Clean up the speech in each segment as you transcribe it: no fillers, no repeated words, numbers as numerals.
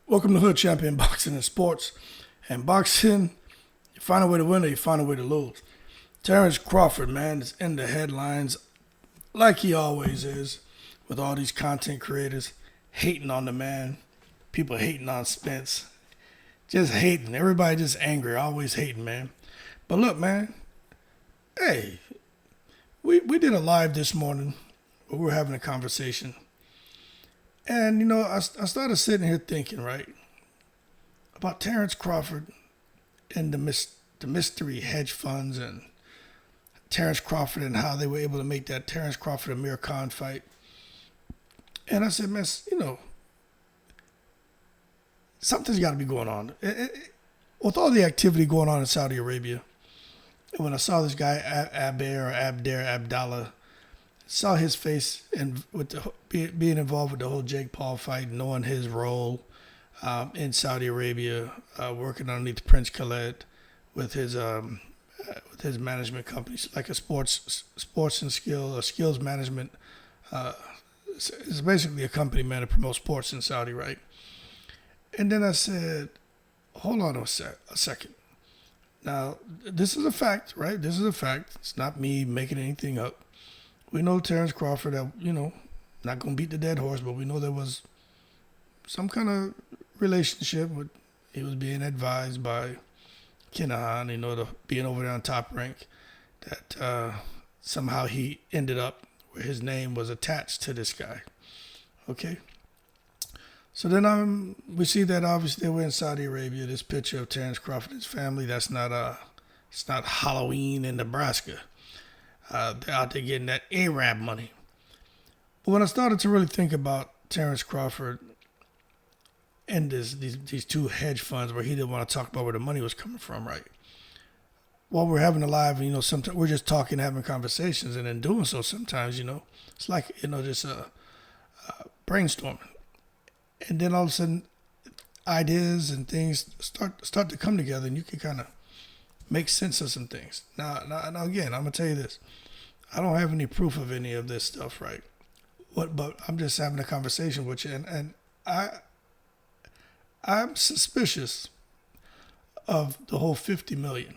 Welcome to Hood Champion Boxing and Sports. And boxing, you find a way to win or you find a way to lose. Terence Crawford, man, is in the headlines like he always is with all these content creators hating on the man. People hating on Spence. Just hating. Everybody just angry. Always hating, man. But look, man. Hey, we did a live this morning where we were having a conversation. And, I started sitting here thinking, right, about Terence Crawford and the mystery hedge funds and Terence Crawford and how they were able to make that Terence Crawford Amir Khan fight. And I said, man, something's got to be going on. With all the activity going on in Saudi Arabia, when I saw this guy, Abdallah, saw his face and with being involved with the whole Jake Paul fight, knowing his role in Saudi Arabia, working underneath Prince Khaled with his management companies, like a sports and skills management. It's basically a company, man, that promotes sports in Saudi, right? And then I said, hold on a second. Now, this is a fact, right? This is a fact. It's not me making anything up. We know Terence Crawford, not going to beat the dead horse, but we know there was some kind of relationship with, he was being advised by Kinahan, being over there on Top Rank, that somehow he ended up where his name was attached to this guy. Okay? So then we see that obviously they were in Saudi Arabia, this picture of Terence Crawford and his family, it's not Halloween in Nebraska. They're out there getting that Arab money. But when I started to really think about Terence Crawford and these two hedge funds where he didn't want to talk about where the money was coming from, right? While we're having a live, sometimes we're just talking, having conversations, and in doing so, sometimes, it's like, just brainstorming. And then all of a sudden, ideas and things start to come together, and you can kind of make sense of some things. Now again, I'm gonna tell you this: I don't have any proof of any of this stuff, right? But I'm just having a conversation with you, and I'm suspicious of the whole $50 million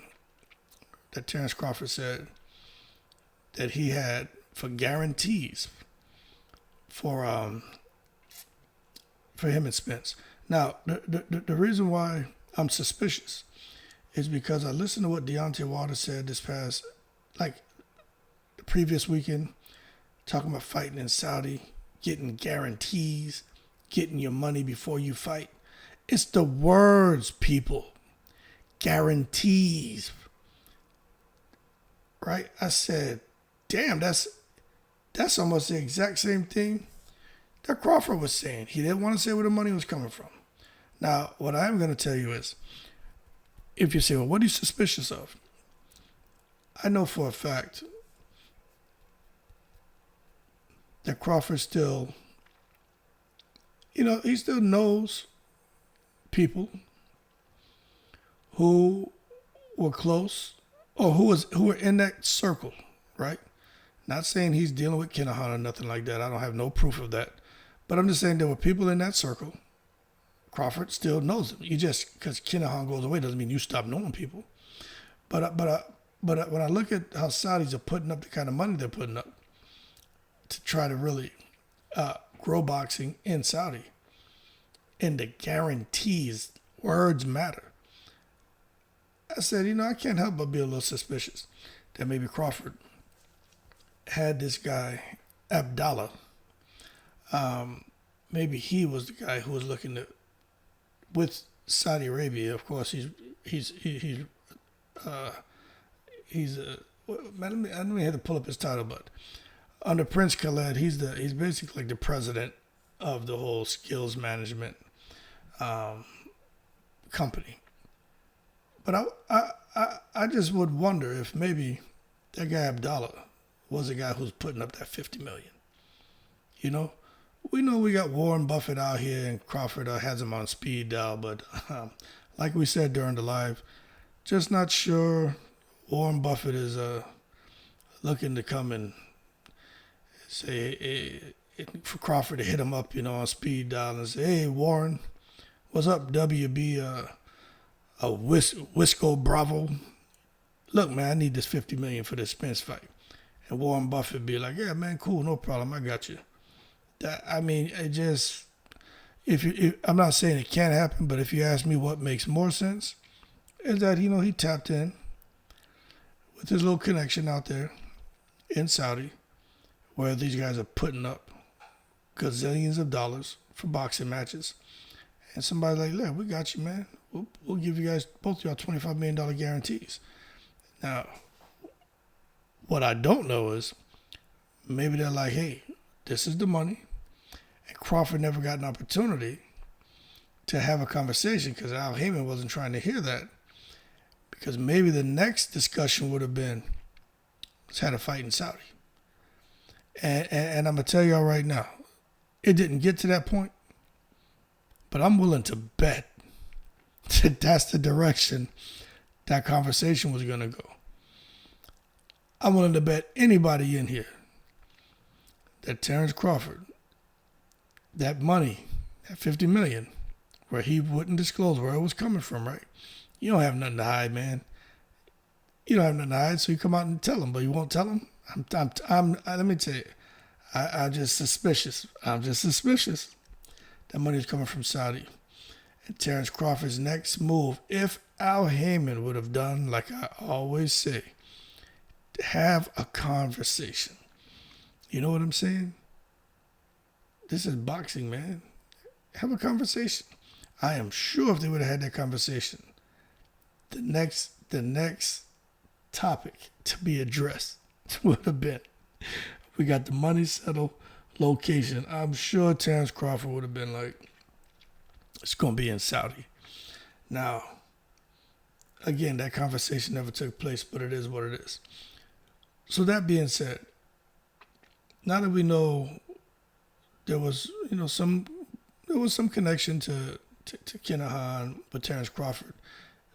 that Terence Crawford said that he had for guarantees for him and Spence. Now, the reason why I'm suspicious is because I listened to what Deontay Wilder said the previous weekend, talking about fighting in Saudi, getting guarantees, getting your money before you fight. It's the words, people. Guarantees. Right? I said, damn, that's almost the exact same thing that Crawford was saying. He didn't want to say where the money was coming from. Now, what I am going to tell you is, if you say, well, what are you suspicious of? I know for a fact that Crawford still, he still knows people who were close or who were in that circle, right? Not saying he's dealing with Kinahan or nothing like that. I don't have no proof of that. But I'm just saying there were people in that circle. Crawford still knows them. You just, because Kinahan goes away doesn't mean you stop knowing people. But when I look at how Saudis are putting up the kind of money they're putting up to try to really grow boxing in Saudi, and the guarantees, words matter. I said, I can't help but be a little suspicious that maybe Crawford had this guy, Abdallah. Maybe he was the guy who was looking to, with Saudi Arabia, of course, he's let me have to pull up his title, but under Prince Khaled, he's basically like the president of the whole skills management company. But I just would wonder if maybe that guy Abdallah was the guy who's putting up that $50 million. We know we got Warren Buffett out here, and Crawford has him on speed dial, but like we said during the live, just not sure Warren Buffett is looking to come and say, for Crawford to hit him up, on speed dial and say, hey, Warren, What's up, WB? Wisco Bravo. Look, man, I need this $50 million for this Spence fight. And Warren Buffett be like, yeah, man, cool, no problem, I got you. I mean, it just, I'm not saying it can't happen, but if you ask me what makes more sense, is that, he tapped in with his little connection out there in Saudi, where these guys are putting up gazillions of dollars for boxing matches. And somebody's like, look, we got you, man. We'll give you guys, both of y'all, $25 million guarantees. Now, what I don't know is maybe they're like, hey, this is the money. And Crawford never got an opportunity to have a conversation because Al Heyman wasn't trying to hear that. Because maybe the next discussion would have been, let's have a fight in Saudi. And I'm going to tell y'all right now, it didn't get to that point. But I'm willing to bet that that's the direction that conversation was going to go. I'm willing to bet anybody in here that Terence Crawford, that money, that $50 million, where he wouldn't disclose where it was coming from, right? You don't have nothing to hide, man. You don't have nothing to hide, so you come out and tell him, but you won't tell him. Let me tell you, I'm just suspicious. That money is coming from Saudi. And Terence Crawford's next move, if Al Heyman would have done, like I always say, have a conversation. You know what I'm saying? This is boxing, man. Have a conversation. I am sure if they would have had that conversation, the next topic to be addressed would have been, we got the money settled, location. I'm sure Terence Crawford would have been like, it's going to be in Saudi. Now, again, that conversation never took place, but it is what it is. So that being said, now that we know there was, some connection to Kinahan with Terence Crawford,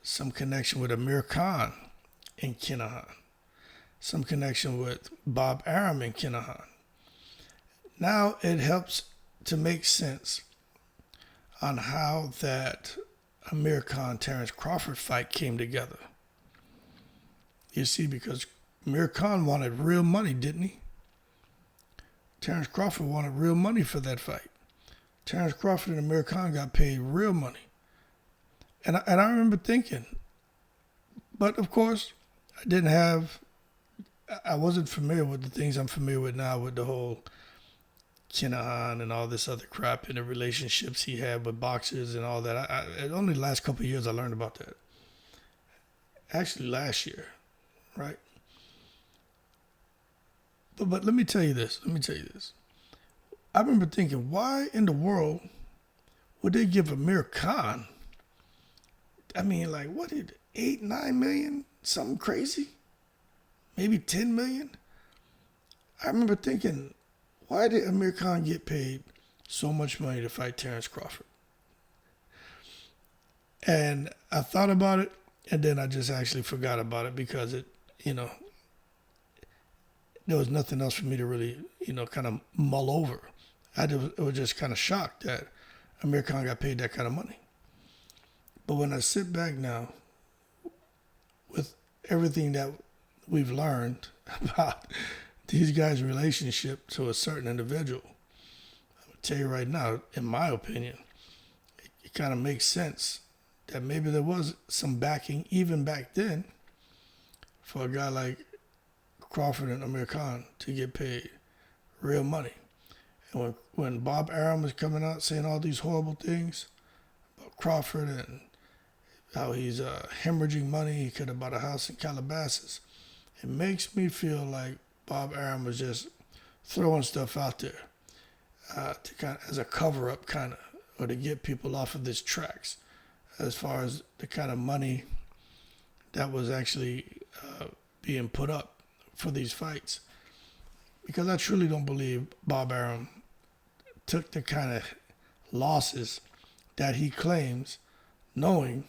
some connection with Amir Khan in Kinahan, some connection with Bob Arum in Kinahan. Now it helps to make sense on how that Amir Khan-Terence Crawford fight came together. You see, because Amir Khan wanted real money, didn't he? Terence Crawford wanted real money for that fight. Terence Crawford and Amir Khan got paid real money. And I remember thinking, but of course, I wasn't familiar with the things I'm familiar with now with the whole Kinahan and all this other crap and the relationships he had with boxers and all that. Only the last couple of years I learned about that. Actually, last year, right? But let me tell you this. I remember thinking, why in the world would they give Amir Khan, what did 8, 9 million? Something crazy? Maybe 10 million? I remember thinking, why did Amir Khan get paid so much money to fight Terence Crawford? And I thought about it, and then I just actually forgot about it because there was nothing else for me to really, kind of mull over. I was just kind of shocked that Amir Khan got paid that kind of money. But when I sit back now with everything that we've learned about these guys' relationship to a certain individual, I'm going to tell you right now, in my opinion, it kind of makes sense that maybe there was some backing even back then for a guy like Crawford and Amir Khan to get paid real money. And when Bob Arum was coming out saying all these horrible things about Crawford and how he's hemorrhaging money, he could have bought a house in Calabasas, it makes me feel like Bob Arum was just throwing stuff out there to kind of, as a cover-up kind of, or to get people off of his tracks as far as the kind of money that was actually being put up for these fights. Because I truly don't believe Bob Arum took the kind of losses that he claims, knowing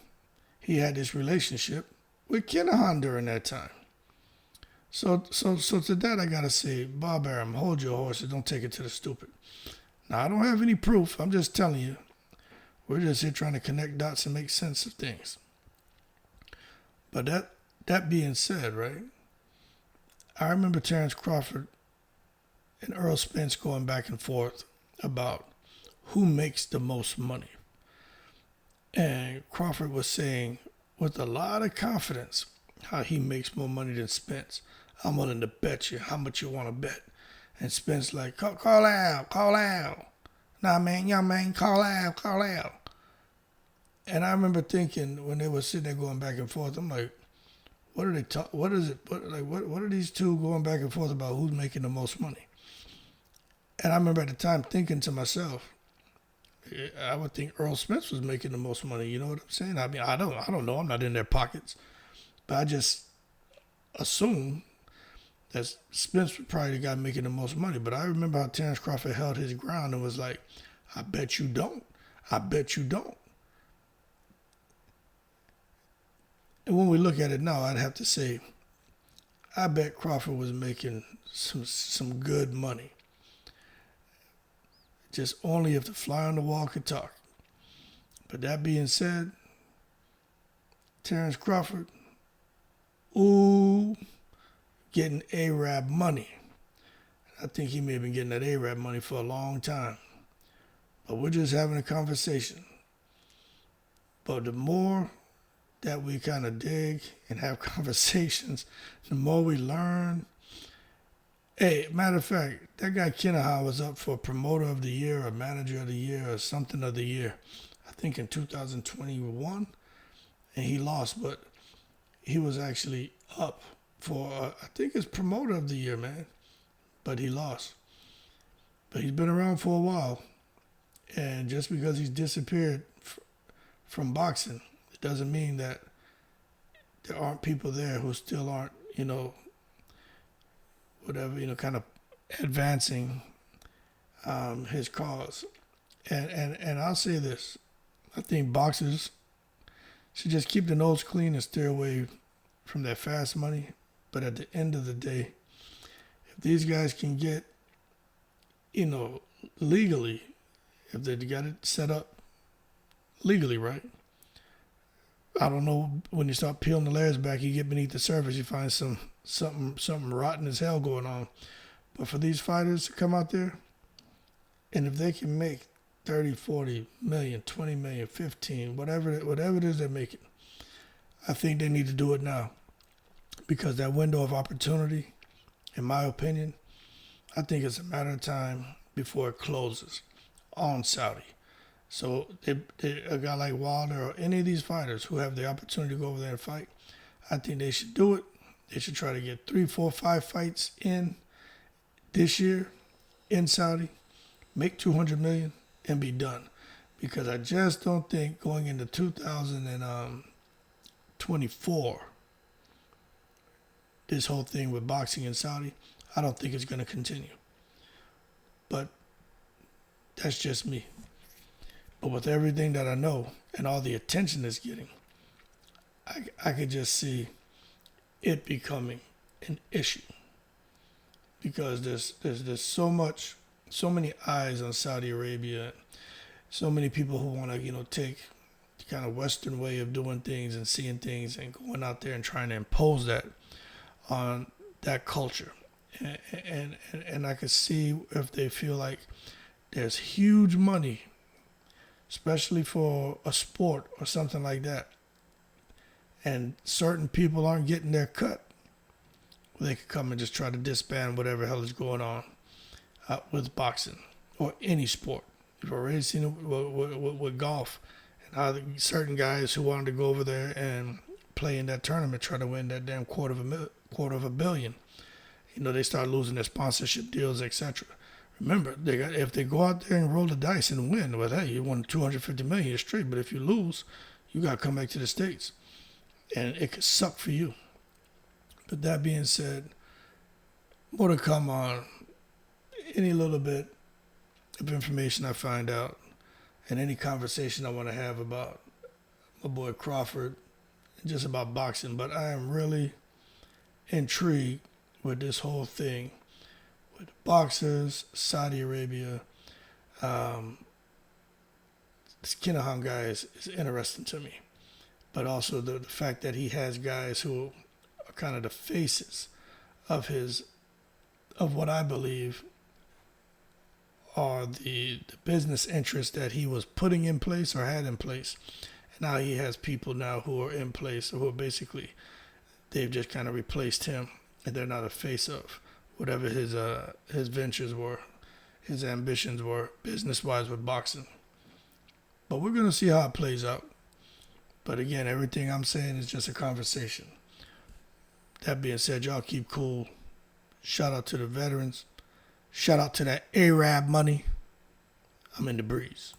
he had this relationship with Kinahan during that time. So to that I gotta say, Bob Arum, hold your horses, don't take it to the stupid. Now I don't have any proof, I'm just telling you We're just here trying to connect dots and make sense of things. But that being said, right, I remember Terence Crawford and Earl Spence going back and forth about who makes the most money. And Crawford was saying with a lot of confidence how he makes more money than Spence. I'm willing to bet you how much you want to bet. And Spence like, call out. Nah, man, young man, call out. And I remember thinking when they were sitting there going back and forth, I'm like, what are they talk? What is it? What are these two going back and forth about? Who's making the most money? And I remember at the time thinking to myself, I would think Earl Spence was making the most money. You know what I'm saying? I mean, I don't know. I'm not in their pockets, but I just assume that Spence was probably the guy making the most money. But I remember how Terence Crawford held his ground and was like, I bet you don't. I bet you don't. And when we look at it now, I'd have to say, I bet Crawford was making some good money. Just only if the fly on the wall could talk. But that being said, Terence Crawford, getting Arab money. I think he may have been getting that Arab money for a long time. But we're just having a conversation. But the more that we kind of dig and have conversations, the more we learn. Hey, matter of fact, that guy Kinaha was up for promoter of the year or manager of the year or something of the year, I think in 2021, and he lost, but he was actually up for, I think it's promoter of the year, man, but he lost. But he's been around for a while, and just because he's disappeared from boxing, it doesn't mean that there aren't people there who still aren't, kind of advancing his cause. And I'll say this. I think boxers should just keep their nose clean and steer away from that fast money. But at the end of the day, if these guys can get, legally, if they got it set up legally, right? I don't know, when you start peeling the layers back, you get beneath the surface, you find something rotten as hell going on. But for these fighters to come out there, and if they can make 30, 40 million, 20 million, 15, whatever it is they're making, I think they need to do it now. Because that window of opportunity, in my opinion, I think it's a matter of time before it closes on Saudi. So a guy like Wilder or any of these fighters who have the opportunity to go over there and fight, I think they should do it. They should try to get 3, 4, 5 fights in this year in Saudi, make 200 million, and be done. Because I just don't think going into 2024, this whole thing with boxing in Saudi, I don't think it's going to continue. But that's just me. But with everything that I know and all the attention it's getting, I could just see it becoming an issue. Because there's so many eyes on Saudi Arabia, so many people who want to, take the kind of Western way of doing things and seeing things and going out there and trying to impose that on that culture. And I could see if they feel like there's huge money, especially for a sport or something like that, and certain people aren't getting their cut, they could come and just try to disband whatever hell is going on with boxing or any sport. You've already seen it with golf, and how certain guys who wanted to go over there and play in that tournament try to win that damn quarter of $1 billion. They start losing their sponsorship deals, etc. Remember, if they go out there and roll the dice and win, well, hey, you won $250 million straight. But if you lose, you got to come back to the States, and it could suck for you. But that being said, more to come on any little bit of information I find out, and any conversation I want to have about my boy Crawford, and just about boxing. But I am really intrigued with this whole thing. With boxers, Saudi Arabia, this Kinahan guy is interesting to me. But also the fact that he has guys who are kind of the faces of what I believe are the business interests that he was putting in place or had in place. And now he has people now who are in place, who are basically, they've just kind of replaced him, and they're not a face of whatever his ventures were, his ambitions were, business-wise with boxing. But we're going to see how it plays out. But again, everything I'm saying is just a conversation. That being said, y'all keep cool. Shout out to the veterans. Shout out to that Arab money. I'm in the breeze.